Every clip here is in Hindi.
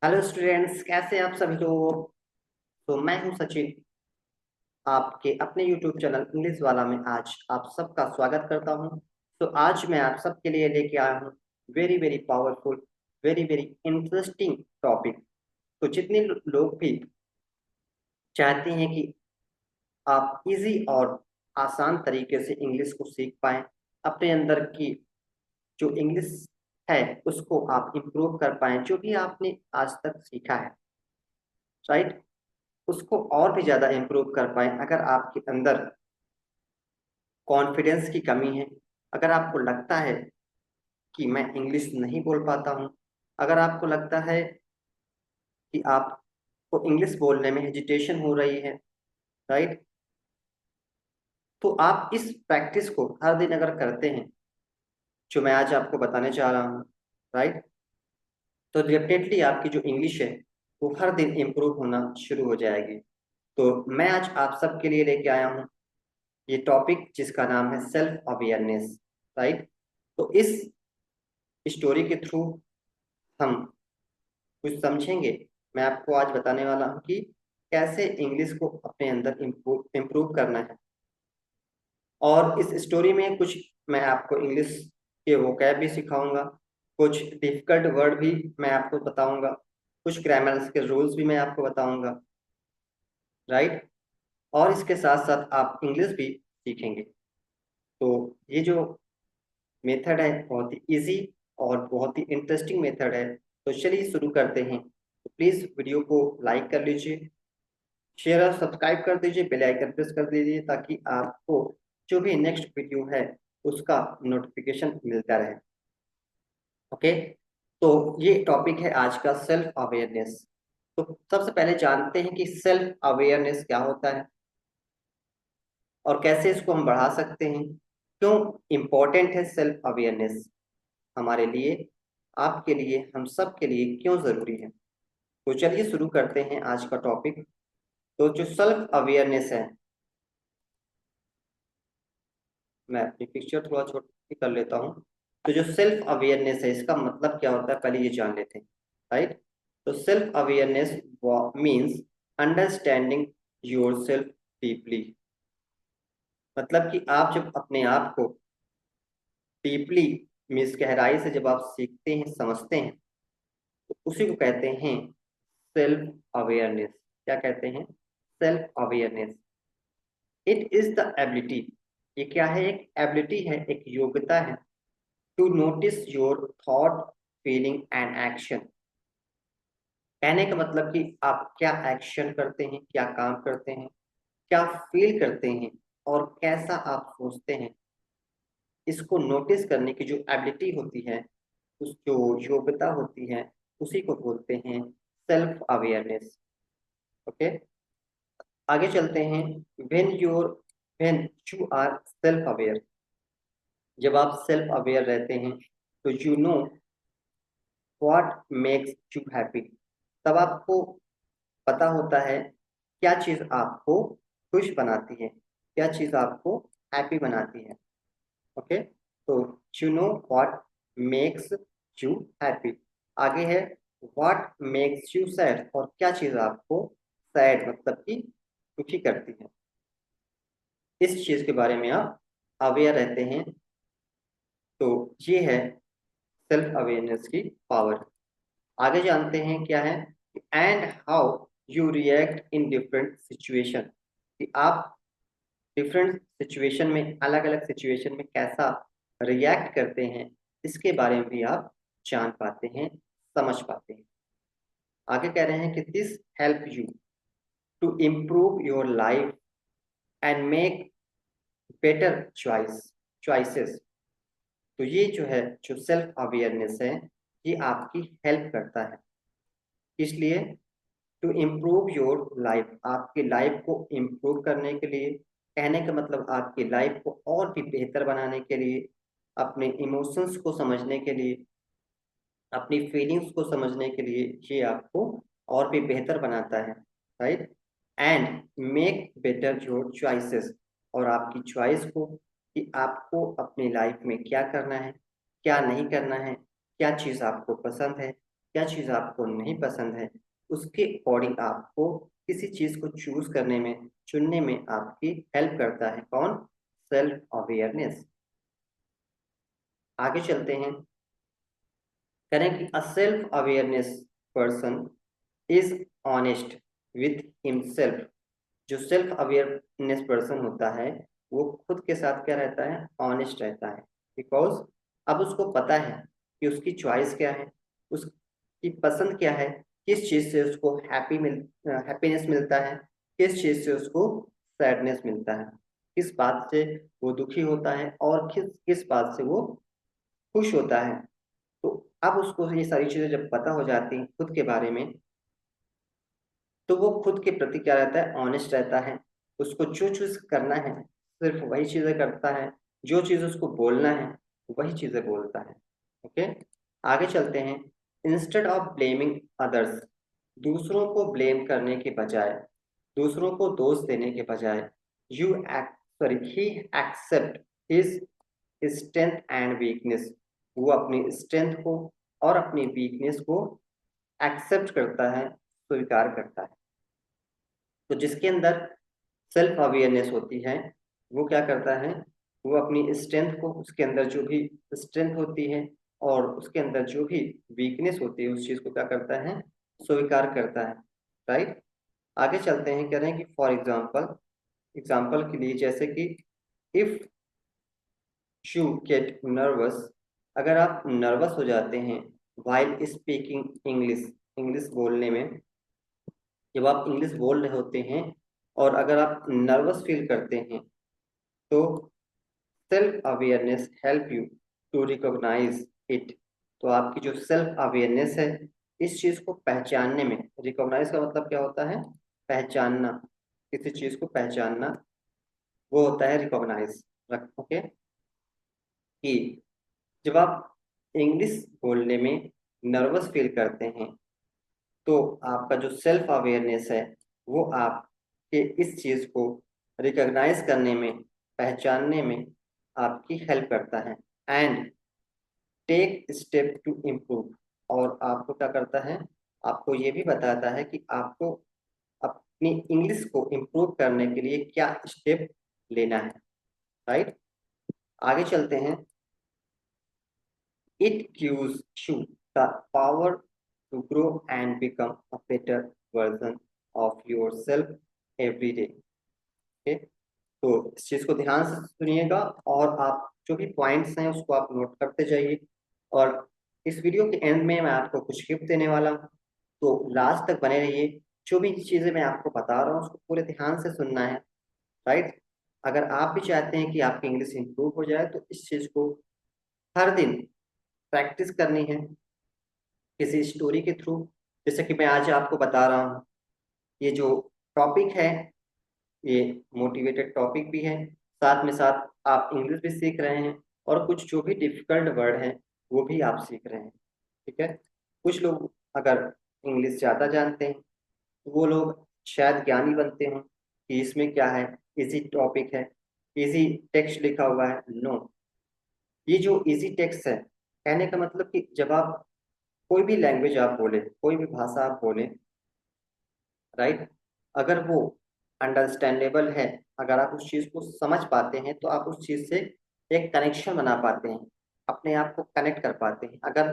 हेलो स्टूडेंट्स, कैसे आप सभी लोग। तो मैं हूं सचिन, आपके अपने यूट्यूब चैनल इंग्लिश वाला में आज आप सबका स्वागत करता हूं। तो आज मैं आप सबके लिए लेके आया हूं very very powerful, very very interesting topic. तो जितने लोग भी चाहते हैं कि आप इजी और आसान तरीके से इंग्लिश को सीख पाएं, अपने अंदर की जो इंग्लिश है उसको आप इम्प्रूव कर पाएं, जो भी आपने आज तक सीखा है, राइट, उसको और भी ज्यादा इम्प्रूव कर पाए। अगर आपके अंदर कॉन्फिडेंस की कमी है, अगर आपको लगता है कि मैं इंग्लिश नहीं बोल पाता हूँ, अगर आपको लगता है कि आपको इंग्लिश बोलने में हेजिटेशन हो रही है, राइट, तो आप इस प्रैक्टिस को हर दिन अगर करते हैं, जो मैं आज आपको बताने जा रहा हूँ, राइट, तो डेफिनेटली आपकी जो इंग्लिश है वो हर दिन इम्प्रूव होना शुरू हो जाएगी। तो मैं आज आप सबके लिए लेके आया हूँ ये टॉपिक जिसका नाम है सेल्फ अवेयरनेस, राइट। तो इस स्टोरी के थ्रू हम कुछ समझेंगे। मैं आपको आज बताने वाला हूँ कि कैसे इंग्लिश को अपने अंदर इम्प्रूव करना है। और इस स्टोरी में कुछ मैं आपको इंग्लिश के वोकैब भी सिखाऊंगा, कुछ डिफिकल्ट वर्ड भी मैं आपको बताऊंगा, कुछ ग्रामर्स के रूल्स भी मैं आपको बताऊंगा, राइट। और इसके साथ साथ आप इंग्लिश भी सीखेंगे। तो ये जो मेथड है बहुत ही इजी और बहुत ही इंटरेस्टिंग मेथड है। तो चलिए शुरू करते हैं। तो प्लीज वीडियो को लाइक कर लीजिए, शेयर और सब्सक्राइब कर दीजिए, बेल आइकन प्रेस कर दीजिए ताकि आपको जो भी नेक्स्ट वीडियो है उसका नोटिफिकेशन मिलता रहे। ओके, तो ये टॉपिक है आज का सेल्फ अवेयरनेस। तो सबसे पहले जानते हैं कि सेल्फ अवेयरनेस क्या होता है और कैसे इसको हम बढ़ा सकते हैं, क्यों इम्पोर्टेंट है सेल्फ अवेयरनेस हमारे लिए, आपके लिए, हम सब के लिए क्यों जरूरी है। तो चलिए शुरू करते हैं आज का टॉपिक। तो जो सेल्फ अवेयरनेस है, मैं अपनी पिक्चर थोड़ा छोटी कर लेता हूँ। तो जो सेल्फ अवेयरनेस है इसका मतलब क्या होता है पहले ये जान लेते हैं, राइट। तो self awareness means understanding your self deeply. मतलब कि आप जब अपने आप को डीपली मीन्स गहराई से जब आप सीखते हैं, समझते हैं, तो उसी को कहते हैं सेल्फ अवेयरनेस। क्या कहते हैं? Self awareness. It is the ability, ये क्या है? एक एबिलिटी है, एक योग्यता है, to notice your thought, feeling and action. कहने का मतलब कि आप क्या एक्शन करते हैं, क्या काम करते हैं, क्या फील करते हैं और कैसा आप सोचते हैं। इसको नोटिस करने की जो एबिलिटी होती है, उस जो योग्यता होती है, उसी को बोलते हैं सेल्फ अवेयरनेस। ओके, आगे चलते हैं। When you are self aware, जब आप सेल्फ अवेयर रहते हैं तो you know what makes you happy. तब आपको पता होता है क्या चीज आपको खुश बनाती है, क्या चीज आपको हैप्पी बनाती है। ओके, तो you know what makes you happy. आगे है व्हाट मेक्स यू सैड, और क्या चीज आपको सैड मतलब कि दुखी करती है। इस चीज के बारे में आप अवेयर रहते हैं। तो ये है सेल्फ अवेयरनेस की पावर। आगे जानते हैं क्या है, and how you react in different situation, कि आप डिफरेंट सिचुएशन में, अलग अलग सिचुएशन में कैसा रिएक्ट करते हैं, इसके बारे में भी आप जान पाते हैं, समझ पाते हैं। आगे कह रहे हैं कि this help you to improve your life and make better choices. तो ये जो है, जो सेल्फ अवेयरनेस है, ये आपकी हेल्प करता है, इसलिए टू इम्प्रूव योर लाइफ, आपकी लाइफ को इम्प्रूव करने के लिए, कहने का मतलब आपकी लाइफ को और भी बेहतर बनाने के लिए, अपने इमोशंस को समझने के लिए, अपनी फीलिंग्स को समझने के लिए ये आपको और भी बेहतर बनाता है, right. And make better your choices, और आपकी चॉइस को, कि आपको अपनी लाइफ में क्या करना है, क्या नहीं करना है, क्या चीज़ आपको पसंद है, क्या चीज़ आपको नहीं पसंद है, उसके अकॉर्डिंग आपको किसी चीज़ को चूज करने में, चुनने में आपकी हेल्प करता है। कौन? Self awareness. आगे चलते हैं, करें कि a self awareness person is honest with himself. जो सेल्फ अवेयरनेस पर्सन होता है वो खुद के साथ क्या रहता है? ऑनेस्ट रहता है। बिकॉज अब उसको पता है कि उसकी चॉइस क्या है, उसकी पसंद क्या है, किस चीज़ से उसको हैप्पीनेस मिलता है, किस चीज़ से उसको सैडनेस मिलता है, किस बात से वो दुखी होता है और किस किस बात से वो खुश होता है। तो अब उसको ये सारी चीज़ें जब पता हो जाती हैं खुद के बारे में, तो वो खुद के प्रति क्या रहता है? ऑनेस्ट रहता है। उसको जो चूज करना है सिर्फ वही चीजें करता है, जो चीज उसको बोलना है वही चीजें बोलता है। ओके, आगे चलते हैं। इंस्टेड ऑफ ब्लेमिंग अदर्स, दूसरों को ब्लेम करने के बजाय, दूसरों को दोष देने के बजाय, you act sorry he accept his strength and weakness. वो अपनी स्ट्रेंथ को और अपनी वीकनेस को एक्सेप्ट करता है, स्वीकार करता है। तो जिसके अंदर सेल्फ अवेयरनेस होती है वो क्या करता है? वो अपनी स्ट्रेंथ को, उसके अंदर जो भी स्ट्रेंथ होती है और उसके अंदर जो भी वीकनेस होती है उस चीज को क्या करता है? स्वीकार करता है। राइट। आगे चलते हैं, कह रहे हैं कि फॉर एग्जाम्पल, एग्जाम्पल के लिए जैसे कि इफ यू गेट नर्वस, अगर आप नर्वस हो जाते हैं वाइल स्पीकिंग इंग्लिश, इंग्लिश बोलने में, जब आप इंग्लिश बोल रहे होते हैं और अगर आप नर्वस फील करते हैं, तो self awareness help you to recognise it. तो आपकी जो सेल्फ अवेयरनेस है इस चीज को पहचानने में, रिकॉग्नाइज का मतलब क्या होता है? पहचानना, किसी चीज को पहचानना, वो होता है रिकॉग्नाइज। ओके, कि जब आप इंग्लिश बोलने में नर्वस फील करते हैं तो आपका जो सेल्फ अवेयरनेस है वो आपके इस चीज को रिकॉग्नाइज करने में, पहचानने में आपकी हेल्प करता है। And take step to improve, और आपको क्या करता है? आपको ये भी बताता है कि आपको अपनी इंग्लिश को इम्प्रूव करने के लिए क्या स्टेप लेना है। राइट। आगे चलते हैं। It gives you the power to grow and become a better version of yourself every day. Okay? तो इस चीज को ध्यान से सुनिएगा और आप जो भी पॉइंट्स हैं उसको आप नोट करते जाइए। और इस वीडियो के एंड में मैं आपको कुछ गिफ्ट देने वाला हूँ, तो लास्ट तक बने रहिए। जो भी चीजें मैं आपको बता रहा हूँ उसको पूरे ध्यान से सुनना है। राइट। अगर आप भी चाहते हैं कि आपकी इंग्लिश इंप्रूव हो जाए तो इस चीज को हर दिन प्रैक्टिस करनी है किसी स्टोरी के थ्रू। जैसे कि मैं आज आपको बता रहा हूँ, ये जो टॉपिक है ये मोटिवेटेड टॉपिक भी है, साथ में साथ आप इंग्लिश भी सीख रहे हैं और कुछ जो भी डिफिकल्ट वर्ड हैं वो भी आप सीख रहे हैं। ठीक है। कुछ लोग अगर इंग्लिश ज़्यादा जानते हैं तो वो लोग शायद ज्ञानी बनते हैं कि इसमें क्या है, इजी टॉपिक है, इजी टेक्स्ट लिखा हुआ है। नो, ये जो इजी टेक्स्ट है, कहने का मतलब कि जब आप कोई भी लैंग्वेज आप बोले, कोई भी भाषा आप बोले, राइट, अगर वो अंडरस्टैंडेबल है, अगर आप उस चीज को समझ पाते हैं तो आप उस चीज से एक कनेक्शन बना पाते हैं, अपने आप को कनेक्ट कर पाते हैं। अगर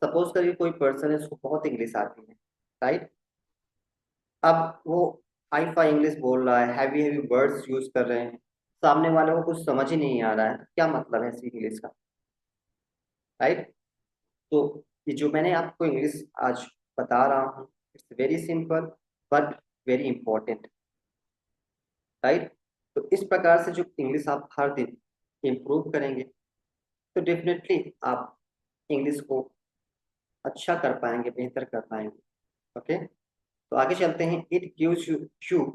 सपोज करिए कोई पर्सन है उसको बहुत इंग्लिश आती है, राइट, अब वो हाई फाई इंग्लिश बोल रहा है, हैवी हैवी वर्ड्स यूज कर रहे हैं, सामने वाले को कुछ समझ ही नहीं आ रहा है क्या मतलब है इस इंग्लिश का। राइट। तो ये जो मैंने आपको इंग्लिश आज बता रहा हूँ, it's very simple but very important. Right. तो इस प्रकार से जो इंग्लिश आप हर दिन इम्प्रूव करेंगे तो डेफिनेटली आप इंग्लिश को अच्छा कर पाएंगे, बेहतर कर पाएंगे। ओके, तो आगे चलते हैं। It gives you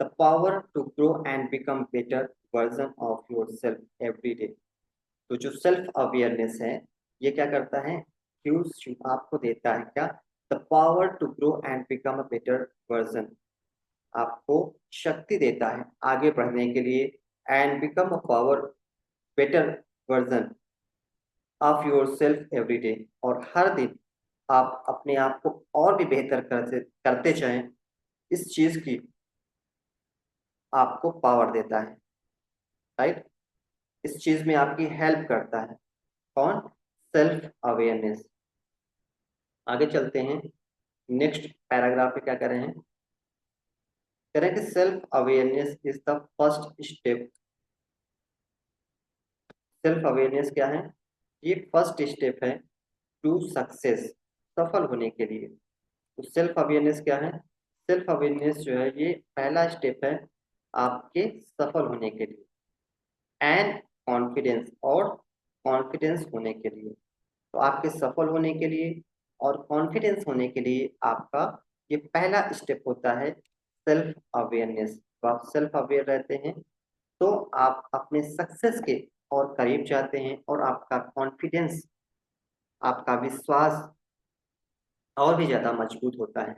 the power to grow and become better version of your self every day. तो जो सेल्फ अवेयरनेस है ये क्या करता है? गिव्स यू, आपको देता है क्या? The power to grow and become a better version, आपको शक्ति देता है आगे बढ़ने के लिए। And become a power better version of your self every day, और हर दिन आप अपने आप को और भी बेहतर करते करते जाएं, इस चीज की आपको पावर देता है, राइट। इस चीज में आपकी हेल्प करता है कौन? Self awareness. आगे चलते हैं, नेक्स्ट पैराग्राफ पे क्या कर रहे हैं, कह रहे हैं कि self awareness is the first step. Self awareness क्या है? ये फर्स्ट स्टेप है टू सक्सेस, सफल होने के लिए। तो सेल्फ अवेयरनेस क्या है? सेल्फ अवेयरनेस जो है ये पहला स्टेप है आपके सफल होने के लिए, एंड कॉन्फिडेंस, और कॉन्फिडेंस होने के लिए। तो आपके सफल होने के लिए और कॉन्फिडेंस होने के लिए आपका ये पहला स्टेप होता है सेल्फ अवेयरनेस। तो आप सेल्फ अवेयर रहते हैं तो आप अपने सक्सेस के और करीब जाते हैं, और आपका कॉन्फिडेंस, आपका विश्वास और भी ज़्यादा मजबूत होता है,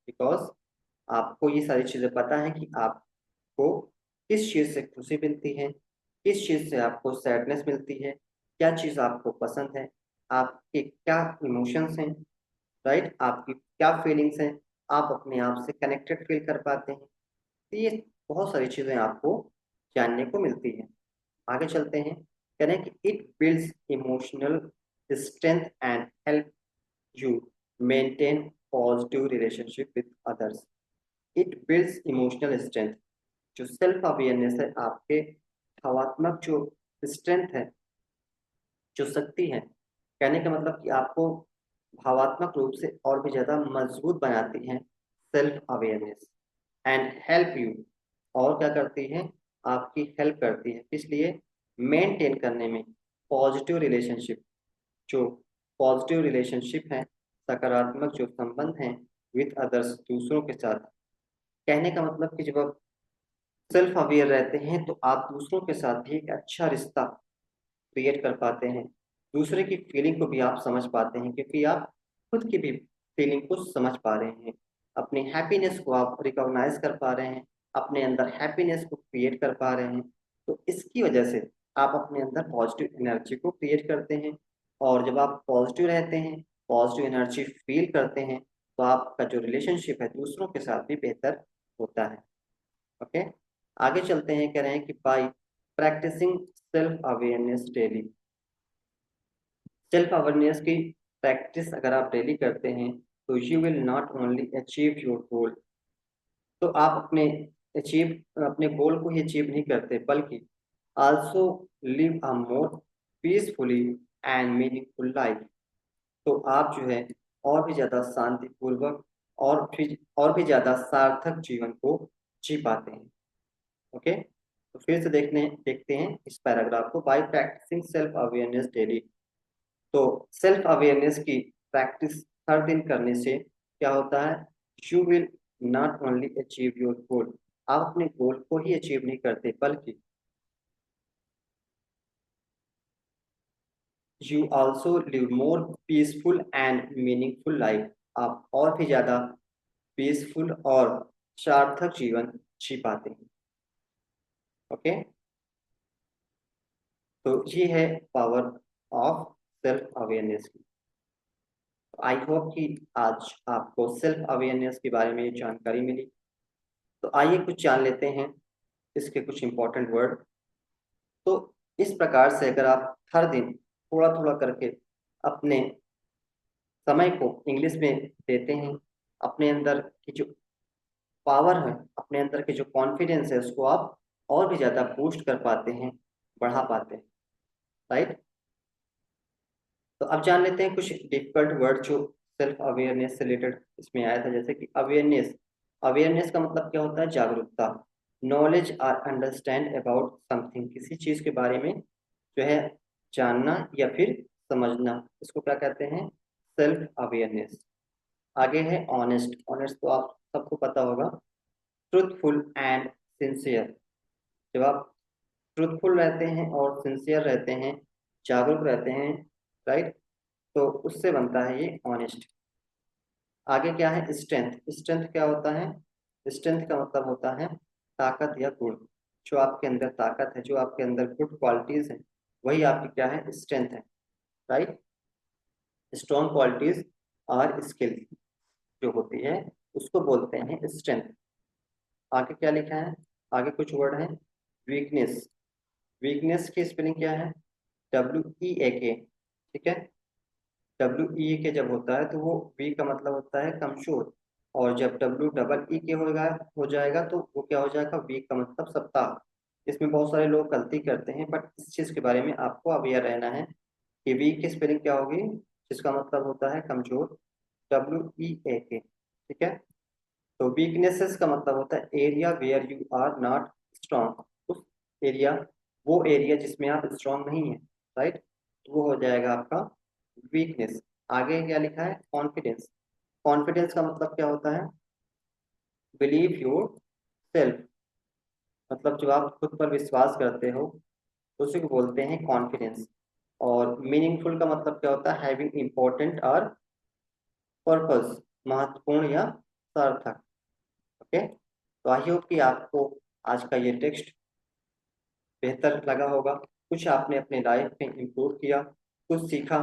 बिकॉज आपको ये सारी चीज़ें पता है कि आपको किस चीज़ से खुशी मिलती है, किस चीज़ से आपको सैडनेस मिलती है, क्या चीज़ आपको पसंद है, आपके क्या इमोशंस हैं, राइट, आपकी क्या फीलिंग्स हैं, आप अपने आप से कनेक्टेड फील कर पाते हैं। तो ये बहुत सारी चीज़ें आपको जानने को मिलती हैं। आगे चलते हैं, कह रहे हैं कि it builds emotional strength and help you maintain positive relationship with others. It builds emotional strength. जो सेल्फ अवेयरनेस है, आपके भावात्मक जो स्ट्रेंथ है, जो शक्ति है, कहने का मतलब कि आपको भावात्मक रूप से और भी ज्यादा मजबूत बनाती है self awareness, and help you, और क्या करती है, आपकी हेल्प करती है, इसलिए मेंटेन करने में पॉजिटिव रिलेशनशिप, जो पॉजिटिव रिलेशनशिप है, सकारात्मक जो संबंध है विद अदर्स, दूसरों के साथ। कहने का मतलब कि जब आप सेल्फ अवेयर रहते हैं तो आप दूसरों के साथ भी एक अच्छा रिश्ता क्रिएट कर पाते हैं, दूसरे की फीलिंग को भी आप समझ पाते हैं, क्योंकि आप खुद की भी फीलिंग को समझ पा रहे हैं, अपनी हैप्पीनेस को आप रिकॉग्नाइज कर पा रहे हैं, अपने अंदर हैप्पीनेस को क्रिएट कर पा रहे हैं। तो इसकी वजह से आप अपने अंदर पॉजिटिव एनर्जी को क्रिएट करते हैं, और जब आप पॉजिटिव रहते हैं, पॉजिटिव एनर्जी फील करते हैं, तो आपका जो रिलेशनशिप है दूसरों के साथ भी बेहतर होता है। ओके, आगे चलते हैं, कह रहे हैं कि by practising self awareness daily. Self awareness की प्रैक्टिस अगर आप डेली करते हैं तो you will not only achieve your goal. तो आप अपने गोल को ही अचीव नहीं करते, बल्कि also live a more peacefully and meaningful life. तो आप जो है और भी ज्यादा शांतिपूर्वक और भी ज्यादा सार्थक जीवन को जी पाते हैं। ओके, तो फिर से देखते हैं इस पैराग्राफ को, by practising self awareness daily. तो सेल्फ अवेयरनेस की प्रैक्टिस हर दिन करने से क्या होता है, you will not only achieve your goal. आप अपने गोल को ही अचीव नहीं करते, बल्कि you also live more peaceful and meaningful life. आप और भी ज्यादा पीसफुल और सार्थक जीवन जी पाते हैं। ओके, तो ये है पावर ऑफ सेल्फ अवेयरनेस की। आई होप कि आज आपको सेल्फ अवेयरनेस के बारे में जानकारी मिली। तो आइए कुछ जान लेते हैं इसके कुछ इंपॉर्टेंट वर्ड। तो इस प्रकार से अगर आप हर दिन थोड़ा थोड़ा करके अपने समय को इंग्लिश में देते हैं, अपने अंदर की जो पावर है, अपने अंदर के जो कॉन्फिडेंस है, उसको आप और भी ज़्यादा बूस्ट कर पाते हैं, बढ़ा पाते हैं, राइट। तो अब जान लेते हैं कुछ डिफिकल्ट वर्ड जो सेल्फ अवेयरनेस से रिलेटेड इसमें आया था, जैसे कि अवेयरनेस। अवेयरनेस का मतलब क्या होता है? जागरूकता। नॉलेज और अंडरस्टैंड अबाउट समथिंग, किसी चीज के बारे में जो है जानना या फिर समझना, इसको क्या कहते हैं? Self awareness. आगे है ऑनेस्ट। ऑनेस्ट तो आप सबको पता होगा, ट्रूथफुल एंड सिंसियर। जब आप ट्रूथफुल रहते हैं और सिंसियर रहते हैं, जागरूक रहते हैं, राइट, तो उससे बनता है ये ऑनेस्ट। आगे क्या है? स्ट्रेंथ। स्ट्रेंथ क्या होता है? स्ट्रेंथ का मतलब होता है ताकत या गुण। जो आपके अंदर ताकत है, जो आपके अंदर गुड क्वालिटीज है, वही आपकी क्या है? स्ट्रेंथ है, राइट। स्ट्रॉन्ग क्वालिटीज और स्किल जो होती है उसको बोलते हैं स्ट्रेंथ। आगे क्या लिखा है, आगे कुछ वर्ड है, वीकनेस। वीकनेस की स्पेलिंग क्या है, WEAK, ठीक है। WEAK जब होता है तो वो वी का मतलब होता है कमजोर, और जब WEEK हो जाएगा तो वो क्या हो जाएगा, वीक का मतलब सप्ताह। इसमें बहुत सारे लोग गलती करते हैं, बट इस चीज के बारे में आपको अवेयर रहना है कि वीक की स्पेलिंग क्या होगी, जिसका मतलब होता है कमजोर, WEAK, ठीक है। तो वीकनेसेस का मतलब होता है area where you are not strong, उस एरिया, वो एरिया जिसमें आप स्ट्रांग नहीं है, राइट, तो वो हो जाएगा आपका वीकनेस। आगे क्या लिखा है, कॉन्फिडेंस। कॉन्फिडेंस का मतलब क्या होता है, बिलीव योर सेल्फ, मतलब जो आप खुद पर विश्वास करते हो उसी को बोलते हैं कॉन्फिडेंस। और मीनिंगफुल का मतलब क्या होता है, हैविंग इंपॉर्टेंट और पर्पस, महत्वपूर्ण या सार्थक। ओके, तो आई होप कि आपको आज का ये टेक्स्ट बेहतर लगा होगा, कुछ आपने अपने लाइफ में इम्प्रूव किया, कुछ सीखा,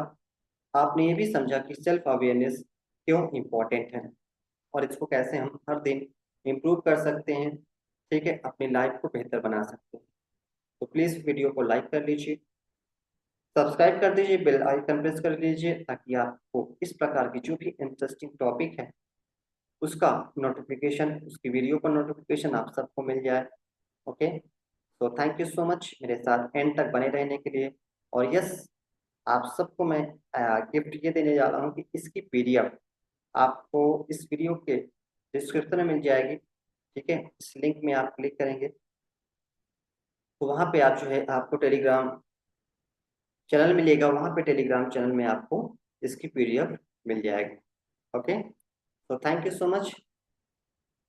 आपने ये भी समझा कि सेल्फ अवेयरनेस क्यों इम्पोर्टेंट है और इसको कैसे हम हर दिन इम्प्रूव कर सकते हैं, ठीक है, अपनी लाइफ को बेहतर बना सकते हैं। तो प्लीज़ वीडियो को लाइक कर लीजिए, सब्सक्राइब कर दीजिए, बेल आइकन प्रेस कर लीजिए, ताकि आपको इस प्रकार की जो भी इंटरेस्टिंग टॉपिक है उसका नोटिफिकेशन, उसकी वीडियो का नोटिफिकेशन आप सबको मिल जाए। ओके, तो थैंक यू सो मच मेरे साथ एंड तक बने रहने के लिए। और यस, आप सबको मैं गिफ्ट ये देने जा रहा हूँ कि इसकी PDF आपको इस वीडियो के डिस्क्रिप्शन में मिल जाएगी, ठीक है। इस लिंक में आप क्लिक करेंगे तो वहाँ पे आप जो है आपको टेलीग्राम चैनल मिलेगा, वहाँ पे टेलीग्राम चैनल में आपको इसकी PDF मिल जाएगी। ओके, तो thank you so much,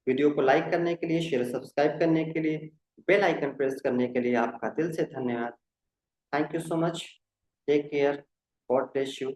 video को लाइक करने के लिए, शेयर सब्सक्राइब करने के लिए, बेल आइकन प्रेस करने के लिए आपका दिल से धन्यवाद। Thank you so much, take care, God bless you.